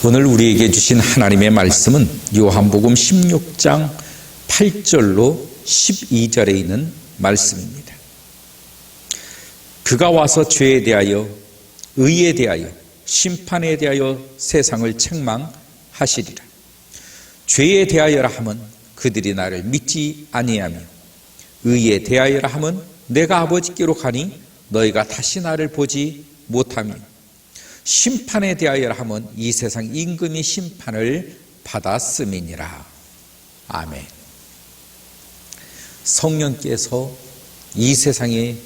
오늘 우리에게 주신 하나님의 말씀은 요한복음 16장 8절로 12절에 있는 말씀입니다. 그가 와서 죄에 대하여, 의에 대하여, 심판에 대하여 세상을 책망하시리라. 죄에 대하여라 하면 그들이 나를 믿지 아니하며, 의에 대하여라 하면 내가 아버지께로 가니 너희가 다시 나를 보지 못하며, 심판에 대하여라 하면 이 세상 임금이 심판을 받았음이니라. 아멘. 성령께서 이 세상에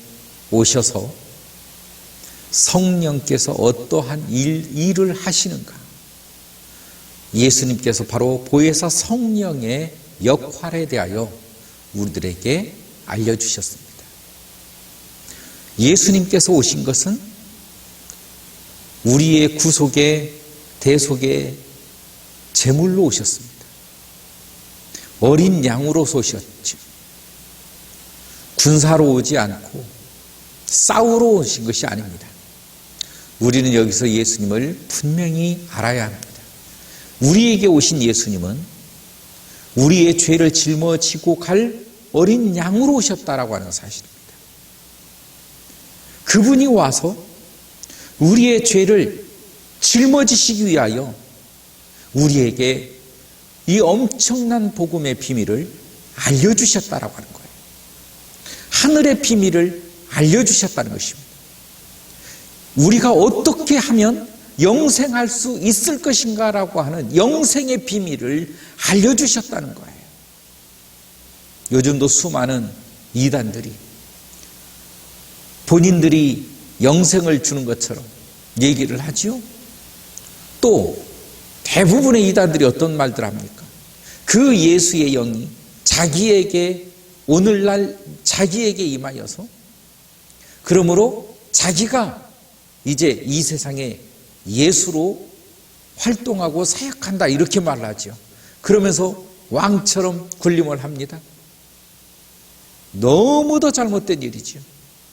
오셔서 성령께서 어떠한 일을 하시는가? 예수님께서 바로 보혜사 성령의 역할에 대하여 우리들에게 알려주셨습니다. 예수님께서 오신 것은 우리의 구속의 대속의 제물로 오셨습니다. 어린 양으로서 오셨죠. 군사로 오지 않고 싸우러 오신 것이 아닙니다. 우리는 여기서 예수님을 분명히 알아야 합니다. 우리에게 오신 예수님은 우리의 죄를 짊어지고 갈 어린 양으로 오셨다라고 하는 사실입니다. 그분이 와서 우리의 죄를 짊어지시기 위하여 우리에게 이 엄청난 복음의 비밀을 알려주셨다라고 하는 거예요. 하늘의 비밀을 알려주셨다는 것입니다. 우리가 어떻게 하면 영생할 수 있을 것인가라고 하는 영생의 비밀을 알려주셨다는 거예요. 요즘도 수많은 이단들이 본인들이 영생을 주는 것처럼 얘기를 하지요. 또 대부분의 이단들이 어떤 말들 합니까? 그 예수의 영이 자기에게 오늘날 자기에게 임하여서 그러므로 자기가 이제 이 세상에 예수로 활동하고 사역한다 이렇게 말을 하죠. 그러면서 왕처럼 군림을 합니다. 너무도 잘못된 일이죠.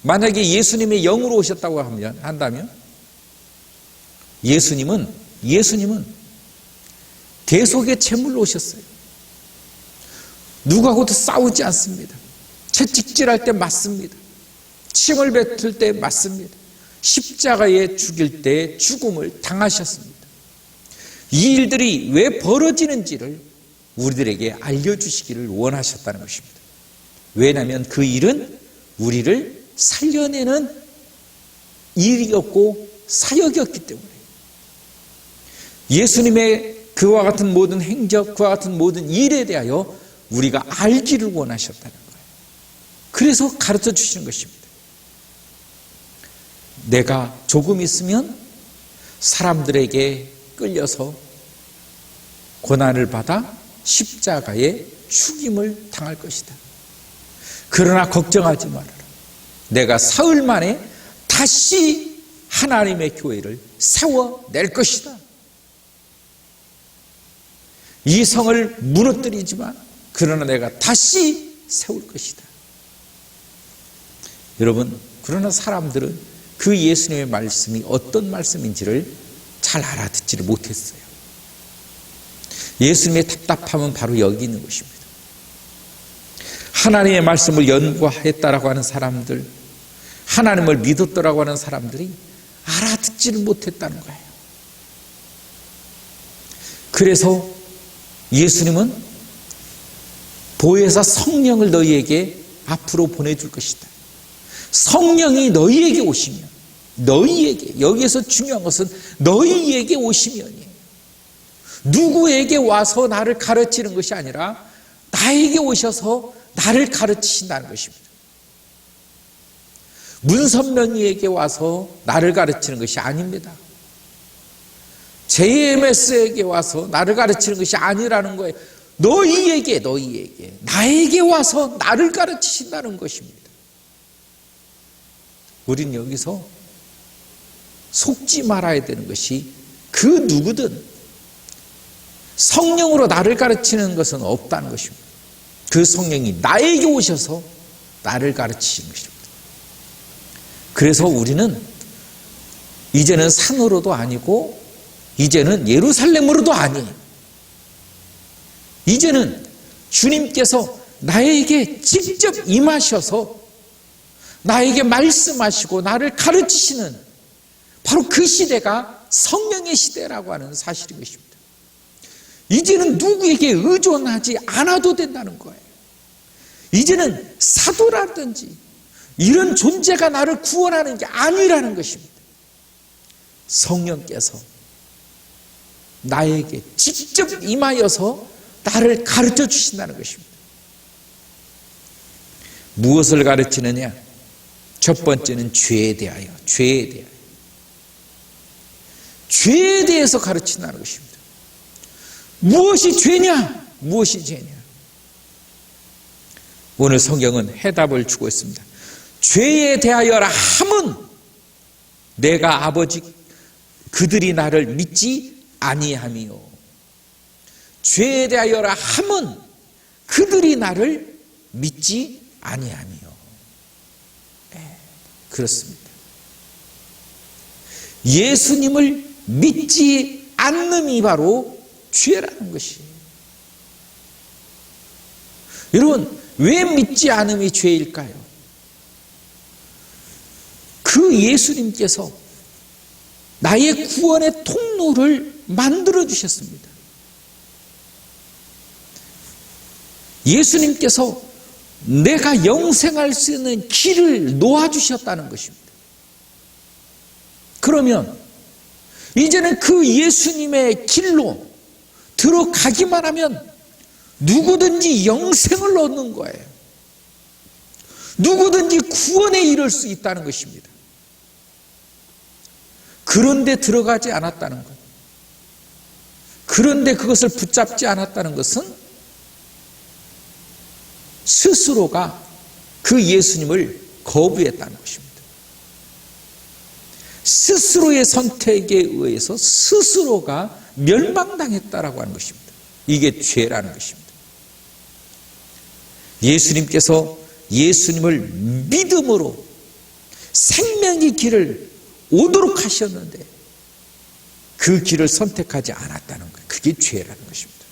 만약에 예수님의 영으로 오셨다고 한다면 예수님은 대속의 제물로 오셨어요. 누구하고도 싸우지 않습니다. 채찍질할 때 맞습니다. 침을 뱉을 때 맞습니다. 십자가에 죽일 때 죽음을 당하셨습니다. 이 일들이 왜 벌어지는지를 우리들에게 알려주시기를 원하셨다는 것입니다. 왜냐하면 그 일은 우리를 살려내는 일이었고 사역이었기 때문에 예수님의 그와 같은 모든 행적, 그와 같은 모든 일에 대하여 우리가 알기를 원하셨다는 거예요. 그래서 가르쳐 주시는 것입니다. 내가 조금 있으면 사람들에게 끌려서 고난을 받아 십자가에 죽임을 당할 것이다. 그러나 걱정하지 말아라. 내가 사흘 만에 다시 하나님의 교회를 세워낼 것이다. 이 성을 무너뜨리지만 그러나 내가 다시 세울 것이다. 여러분, 그러나 사람들은 그 예수님의 말씀이 어떤 말씀인지를 잘 알아듣지를 못했어요. 예수님의 답답함은 바로 여기 있는 것입니다. 하나님의 말씀을 연구했다라고 하는 사람들, 하나님을 믿었더라고 하는 사람들이 알아듣지를 못했다는 거예요. 그래서 예수님은 보혜사 성령을 너희에게 앞으로 보내줄 것이다. 성령이 너희에게 오시면, 너희에게, 여기에서 중요한 것은 너희에게 오시면이에요. 누구에게 와서 나를 가르치는 것이 아니라 나에게 오셔서 나를 가르치신다는 것입니다. 문선명이에게 와서 나를 가르치는 것이 아닙니다. JMS에게 와서 나를 가르치는 것이 아니라는 거예요. 너희에게 나에게 와서 나를 가르치신다는 것입니다. 우린 여기서 속지 말아야 되는 것이 그 누구든 성령으로 나를 가르치는 것은 없다는 것입니다. 그 성령이 나에게 오셔서 나를 가르치시는 것입니다. 그래서 우리는 이제는 산으로도 아니고 이제는 예루살렘으로도 아니에요. 이제는 주님께서 나에게 직접 임하셔서 나에게 말씀하시고 나를 가르치시는 바로 그 시대가 성령의 시대라고 하는 사실인 것입니다. 이제는 누구에게 의존하지 않아도 된다는 거예요. 이제는 사도라든지 이런 존재가 나를 구원하는 게 아니라는 것입니다. 성령께서 나에게 직접 임하여서 나를 가르쳐 주신다는 것입니다. 무엇을 가르치느냐? 첫 번째는 죄에 대해서 가르친다는 것입니다. 무엇이 죄냐? 무엇이 죄냐? 오늘 성경은 해답을 주고 있습니다. 죄에 대하여라 함은 내가 아버지 그들이 나를 믿지 아니함이요. 죄에 대하여라 함은 그들이 나를 믿지 아니함이요. 그렇습니다. 예수님을 믿지 않음이 바로 죄라는 것이에요. 여러분, 왜 믿지 않음이 죄일까요? 그 예수님께서 나의 구원의 통로를 만들어 주셨습니다. 예수님께서 내가 영생할 수 있는 길을 놓아주셨다는 것입니다. 그러면 이제는 그 예수님의 길로 들어가기만 하면 누구든지 영생을 얻는 거예요. 누구든지 구원에 이를 수 있다는 것입니다. 그런데 들어가지 않았다는 것, 그런데 그것을 붙잡지 않았다는 것은 스스로가 그 예수님을 거부했다는 것입니다. 스스로의 선택에 의해서 스스로가 멸망당했다라고 하는 것입니다. 이게 죄라는 것입니다. 예수님께서 예수님을 믿음으로 생명의 길을 오도록 하셨는데 그 길을 선택하지 않았다는 거예요. 그게 죄라는 것입니다.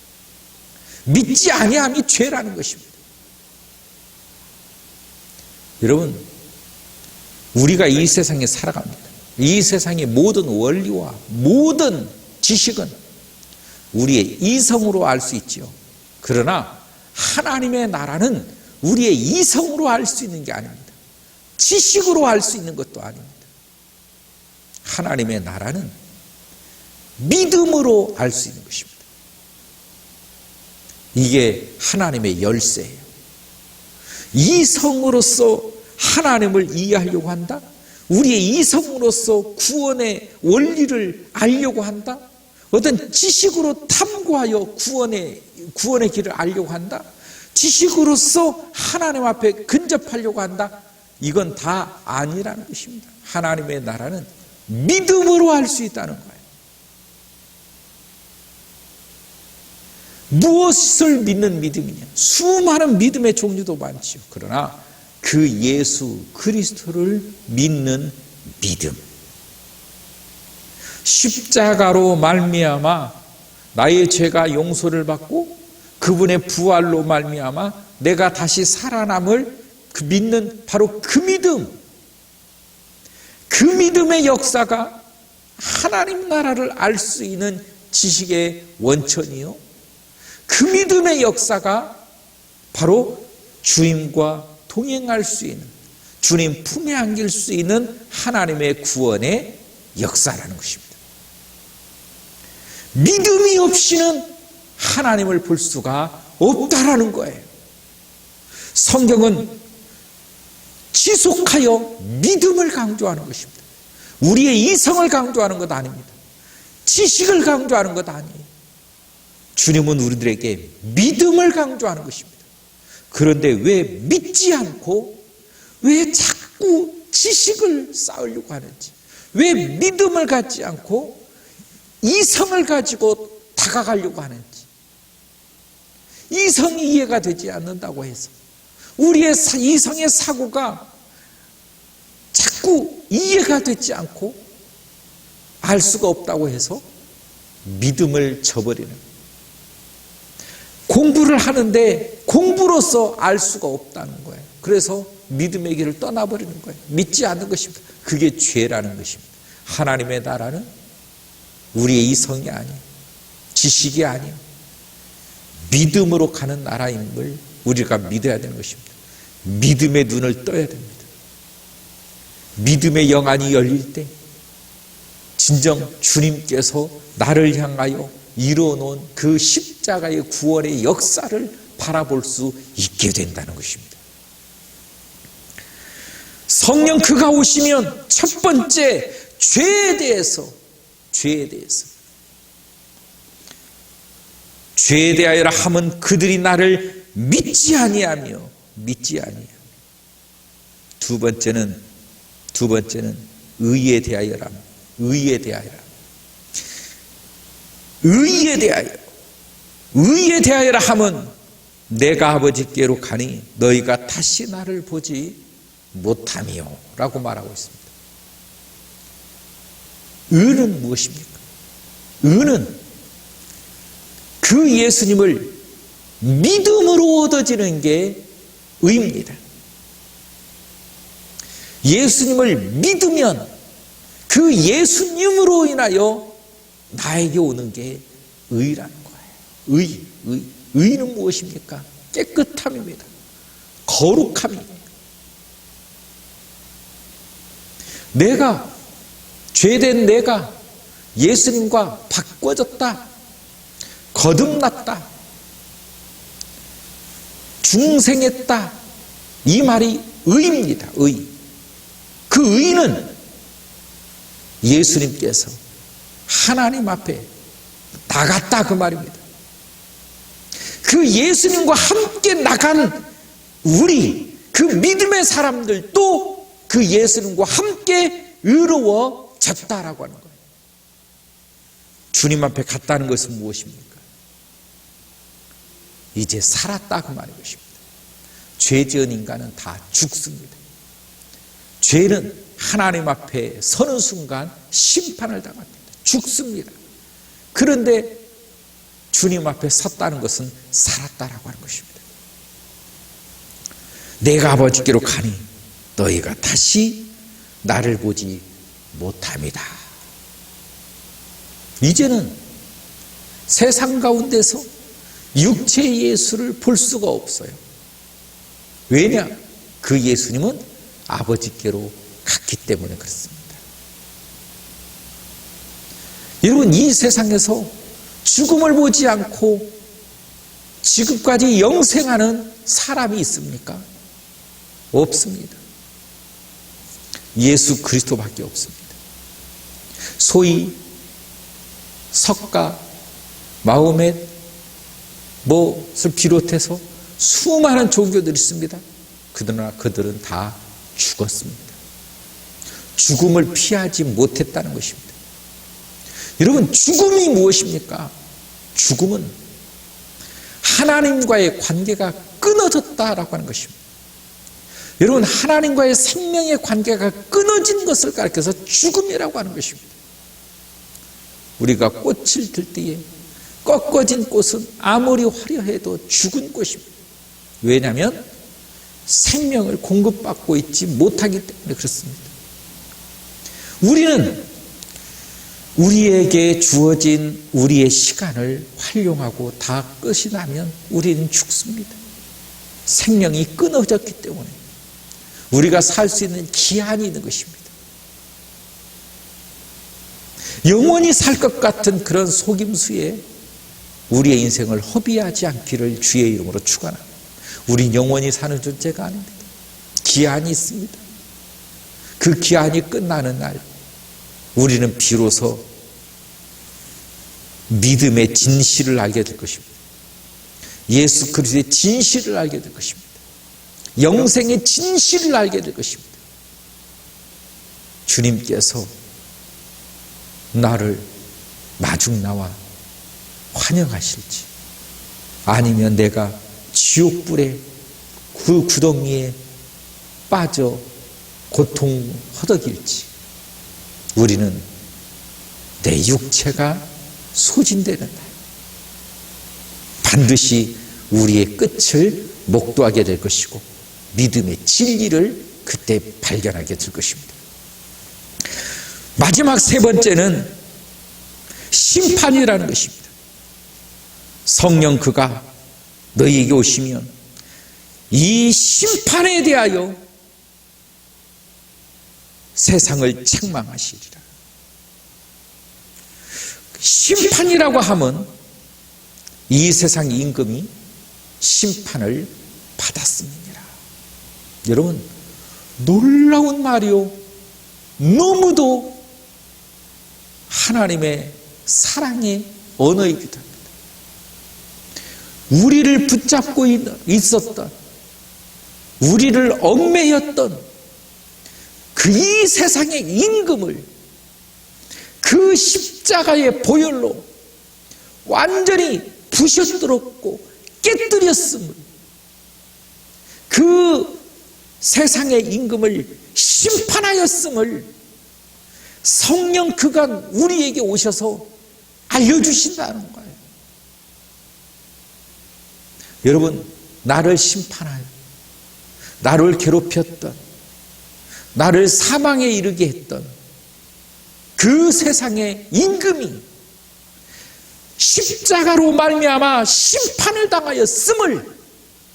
믿지 아니함이 죄라는 것입니다. 여러분, 우리가 이 세상에 살아갑니다. 이 세상의 모든 원리와 모든 지식은 우리의 이성으로 알 수 있지요. 그러나 하나님의 나라는 우리의 이성으로 알 수 있는 게 아닙니다. 지식으로 알 수 있는 것도 아닙니다. 하나님의 나라는 믿음으로 알 수 있는 것입니다. 이게 하나님의 열쇠예요. 이성으로서 하나님을 이해하려고 한다? 우리의 이성으로서 구원의 원리를 알려고 한다? 어떤 지식으로 탐구하여 구원의 길을 알려고 한다? 지식으로서 하나님 앞에 근접하려고 한다? 이건 다 아니라는 것입니다. 하나님의 나라는 믿음으로 알 수 있다는 거예요. 무엇을 믿는 믿음이냐? 수많은 믿음의 종류도 많지요. 그러나 그 예수 그리스도를 믿는 믿음, 십자가로 말미암아 나의 죄가 용서를 받고 그분의 부활로 말미암아 내가 다시 살아남을 그 믿는 바로 그 믿음, 그 믿음의 역사가 하나님 나라를 알 수 있는 지식의 원천이요, 그 믿음의 역사가 바로 주님과 동행할 수 있는, 주님 품에 안길 수 있는 하나님의 구원의 역사라는 것입니다. 믿음이 없이는 하나님을 볼 수가 없다라는 거예요. 성경은 지속하여 믿음을 강조하는 것입니다. 우리의 이성을 강조하는 것 아닙니다. 지식을 강조하는 것 아니에요. 주님은 우리들에게 믿음을 강조하는 것입니다. 그런데 왜 믿지 않고 왜 자꾸 지식을 쌓으려고 하는지, 왜 믿음을 갖지 않고 이성을 가지고 다가가려고 하는지, 이성이 이해가 되지 않는다고 해서 우리의 이성의 사고가 자꾸 이해가 되지 않고 알 수가 없다고 해서 믿음을 저버리는 거예요. 공부를 하는데 공부로서 알 수가 없다는 거예요. 그래서 믿음의 길을 떠나버리는 거예요. 믿지 않는 것입니다. 그게 죄라는 것입니다. 하나님의 나라는 우리의 이성이 아니에요. 지식이 아니에요. 믿음으로 가는 나라임을 우리가 믿어야 되는 것입니다. 믿음의 눈을 떠야 됩니다. 믿음의 영안이 열릴 때 진정 주님께서 나를 향하여 이루어놓은 그 십자가의 구원의 역사를 바라볼 수 있게 된다는 것입니다. 성령 그가 오시면 첫 번째 죄에 대해서 죄에 대하여라 함은 그들이 나를 믿지 아니하며 두 번째는 의에 대하여라. 의에 대하여라 함은 내가 아버지께로 가니 너희가 다시 나를 보지 못하미요 라고 말하고 있습니다. 의는 무엇입니까? 의는 그 예수님을 믿음으로 얻어지는 게 의입니다. 예수님을 믿으면 그 예수님으로 인하여 나에게 오는 게 의라는 거예요. 의는 무엇입니까? 깨끗함입니다. 거룩함입니다. 죄된 내가 예수님과 바꿔졌다, 거듭났다, 중생했다, 이 말이 의입니다. 그 의는 예수님께서 하나님 앞에 나갔다 그 말입니다. 그 예수님과 함께 나간 우리 그 믿음의 사람들도 그 예수님과 함께 의로워졌다라고 하는 거예요. 주님 앞에 갔다는 것은 무엇입니까? 이제 살았다 그 말인 것입니다. 죄 지은 인간은 다 죽습니다. 죄는 하나님 앞에 서는 순간 심판을 당합니다. 죽습니다. 그런데 주님 앞에 섰다는 것은 살았다라고 하는 것입니다. 내가 아버지께로 가니 너희가 다시 나를 보지 못합니다. 이제는 세상 가운데서 육체의 예수를 볼 수가 없어요. 왜냐? 그 예수님은 아버지께로 갔기 때문에 그렇습니다. 여러분, 이 세상에서 죽음을 보지 않고 지금까지 영생하는 사람이 있습니까? 없습니다. 예수 그리스도밖에 없습니다. 소위 석가, 마호멧, 를 비롯해서 수많은 종교들이 있습니다. 그러나 그들은 다 죽었습니다. 죽음을 피하지 못했다는 것입니다. 여러분, 죽음이 무엇입니까? 죽음은 하나님과의 관계가 끊어졌다라고 하는 것입니다. 여러분, 하나님과의 생명의 관계가 끊어진 것을 가리켜서 죽음이라고 하는 것입니다. 우리가 꽃을 들 때에 꺾어진 꽃은 아무리 화려해도 죽은 꽃입니다. 왜냐하면 생명을 공급받고 있지 못하기 때문에 그렇습니다. 우리는 우리에게 주어진 우리의 시간을 활용하고 다 끝이 나면 우리는 죽습니다. 생명이 끊어졌기 때문에 우리가 살 수 있는 기한이 있는 것입니다. 영원히 살 것 같은 그런 속임수에 우리의 인생을 허비하지 않기를 주의 이름으로 축원합니다. 우린 영원히 사는 존재가 아닙니다. 기한이 있습니다. 그 기한이 끝나는 날 우리는 비로소 믿음의 진실을 알게 될 것입니다. 예수 그리스도의 진실을 알게 될 것입니다. 영생의 진실을 알게 될 것입니다. 주님께서 나를 마중 나와 환영하실지, 아니면 내가 지옥불의 그 구덩이에 빠져 고통 허덕일지, 우리는 내 육체가 소진되는 날, 반드시 우리의 끝을 목도하게 될 것이고 믿음의 진리를 그때 발견하게 될 것입니다. 마지막 세 번째는 심판이라는 것입니다. 성령 그가 너희에게 오시면 이 심판에 대하여 세상을 책망하시리라. 심판이라고 하면 이 세상 임금이 심판을 받았습니다. 여러분, 놀라운 말이요, 너무도 하나님의 사랑의 언어이기도 합니다. 우리를 붙잡고 있었던, 우리를 얽매였던 그 이 세상의 임금을 그 십자가의 보혈로 완전히 부셔뜨렸고 깨뜨렸음을, 그 세상의 임금을 심판하였음을 성령 그가 우리에게 오셔서 알려주신다는 거예요. 여러분, 나를 심판하여 나를 괴롭혔던, 나를 사망에 이르게 했던 그 세상의 임금이 십자가로 말미암아 심판을 당하였음을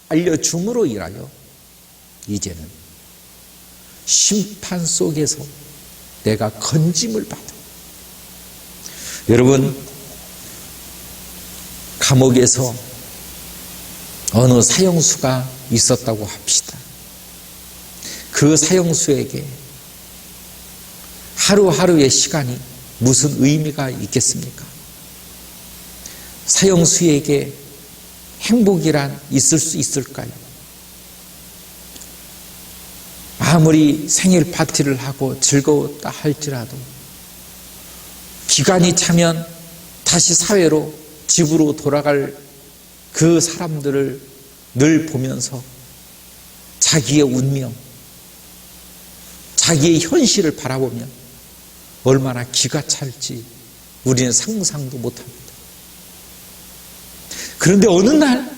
알려줌으로 인하여 이제는 심판 속에서 내가 건짐을 받아. 여러분, 감옥에서 어느 사형수가 있었다고 합시다. 그 사형수에게 하루하루의 시간이 무슨 의미가 있겠습니까? 사형수에게 행복이란 있을 수 있을까요? 아무리 생일 파티를 하고 즐거웠다 할지라도 기간이 차면 다시 사회로, 집으로 돌아갈 그 사람들을 늘 보면서 자기의 운명, 자기의 현실을 바라보면 얼마나 기가 찰지 우리는 상상도 못합니다. 그런데 어느 날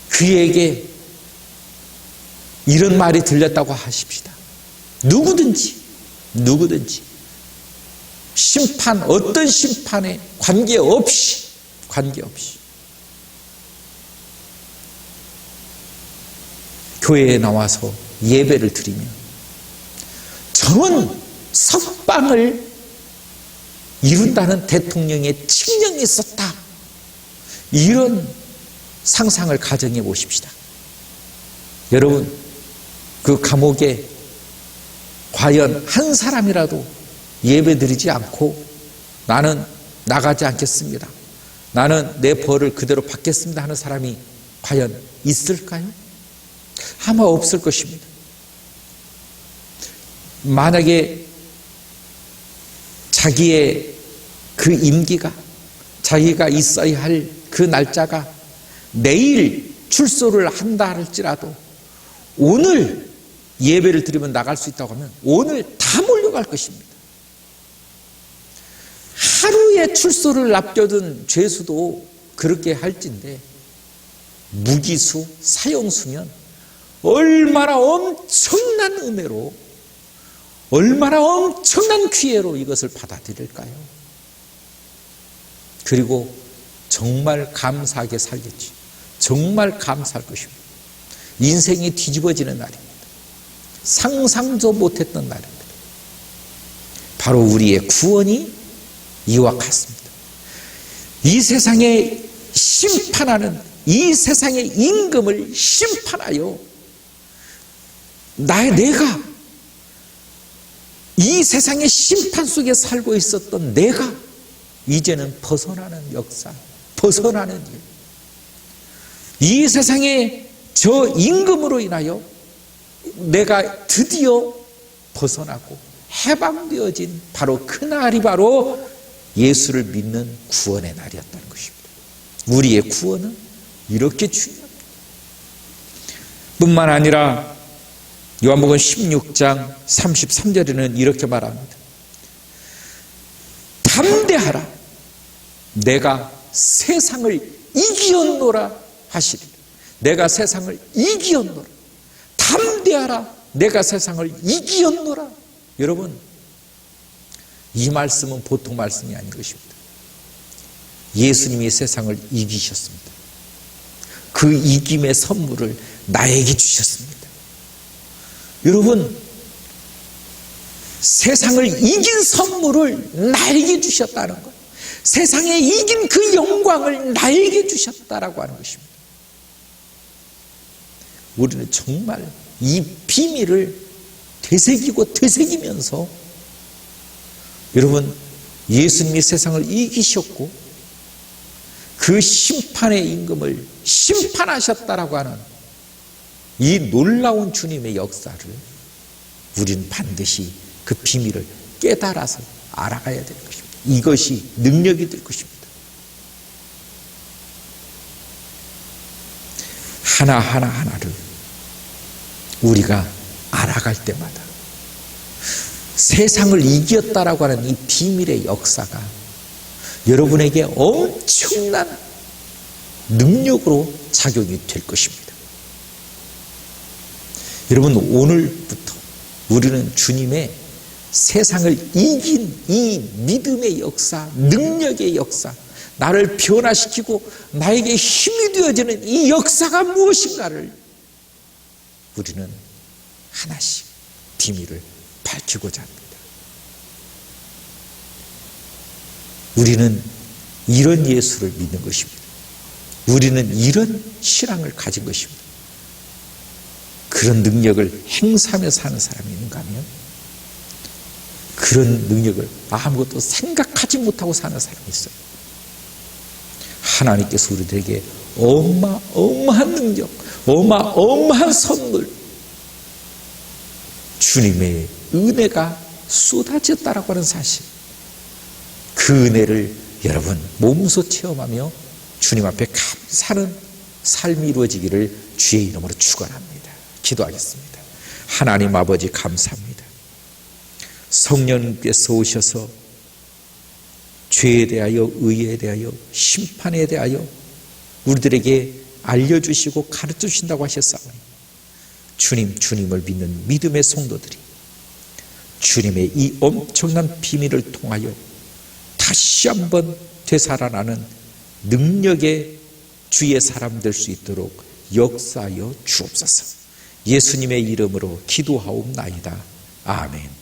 그에게 이런 말이 들렸다고 하십시다. 누구든지 심판, 어떤 심판에 관계없이 교회에 나와서 예배를 드리면 저는 석방을 이룬다는 대통령의 칙령이 있었다. 이런 상상을 가정해 보십시다. 여러분, 그 감옥에 과연 한 사람이라도 예배 드리지 않고 나는 나가지 않겠습니다, 나는 내 벌을 그대로 받겠습니다 하는 사람이 과연 있을까요? 아마 없을 것입니다. 만약에 자기의 그 임기가, 자기가 있어야 할 그 날짜가 내일 출소를 한다 할지라도 오늘 예배를 드리면 나갈 수 있다고 하면 오늘 다 몰려갈 것입니다. 하루의 출소를 남겨둔 죄수도 그렇게 할진데 무기수, 사형수면 얼마나 엄청난 은혜로, 얼마나 엄청난 기회로 이것을 받아들일까요? 그리고 정말 감사하게 살겠지. 정말 감사할 것입니다. 인생이 뒤집어지는 날입니다. 상상도 못했던 날입니다. 바로 우리의 구원이 이와 같습니다. 이 세상에 심판하는, 이 세상의 임금을 심판하여 내가 이 세상의 심판 속에 살고 있었던 내가 이제는 벗어나는 역사, 벗어나는 일, 이 세상의 저 임금으로 인하여 내가 드디어 벗어나고 해방되어진 바로 그 날이 바로 예수를 믿는 구원의 날이었다는 것입니다. 우리의 구원은 이렇게 중요합니다. 뿐만 아니라 요한복음 16장 33절에는 이렇게 말합니다. 담대하라. 내가 세상을 이기었노라 하시리라. 내가 세상을 이기었노라. 담대하라. 내가 세상을 이기었노라. 여러분, 이 말씀은 보통 말씀이 아닌 것입니다. 예수님이 세상을 이기셨습니다. 그 이김의 선물을 나에게 주셨습니다. 여러분, 세상을 이긴 선물을 나에게 주셨다는 것, 세상에 이긴 그 영광을 나에게 주셨다라고 하는 것입니다. 우리는 정말 이 비밀을 되새기면서 여러분, 예수님이 세상을 이기셨고 그 심판의 임금을 심판하셨다라고 하는 이 놀라운 주님의 역사를 우리는 반드시 그 비밀을 깨달아서 알아가야 되는 것입니다. 이것이 능력이 될 것입니다. 하나하나를 우리가 알아갈 때마다 세상을 이겼다라고 하는 이 비밀의 역사가 여러분에게 엄청난 능력으로 작용이 될 것입니다. 여러분, 오늘부터 우리는 주님의 세상을 이긴 이 믿음의 역사, 능력의 역사, 나를 변화시키고 나에게 힘이 되어지는 이 역사가 무엇인가를 우리는 하나씩 비밀을 밝히고자 합니다. 우리는 이런 예수를 믿는 것입니다. 우리는 이런 신앙을 가진 것입니다. 그런 능력을 행사하며 사는 사람이 있는가 하면 그런 능력을 아무것도 생각하지 못하고 사는 사람이 있어요. 하나님께서 우리들에게 어마어마한 능력, 어마어마한 선물, 주님의 은혜가 쏟아졌다라고 하는 사실, 그 은혜를 여러분 몸소 체험하며 주님 앞에 감사하는 삶이 이루어지기를 주의 이름으로 축원합니다. 기도하겠습니다. 하나님 아버지, 감사합니다. 성령님께서 오셔서 죄에 대하여, 의에 대하여, 심판에 대하여 우리들에게 알려주시고 가르쳐주신다고 하셨사오니 주님을 믿는 믿음의 성도들이 주님의 이 엄청난 비밀을 통하여 다시 한번 되살아나는 능력의 주의 사람 될 수 있도록 역사하여 주옵소서. 예수님의 이름으로 기도하옵나이다. 아멘.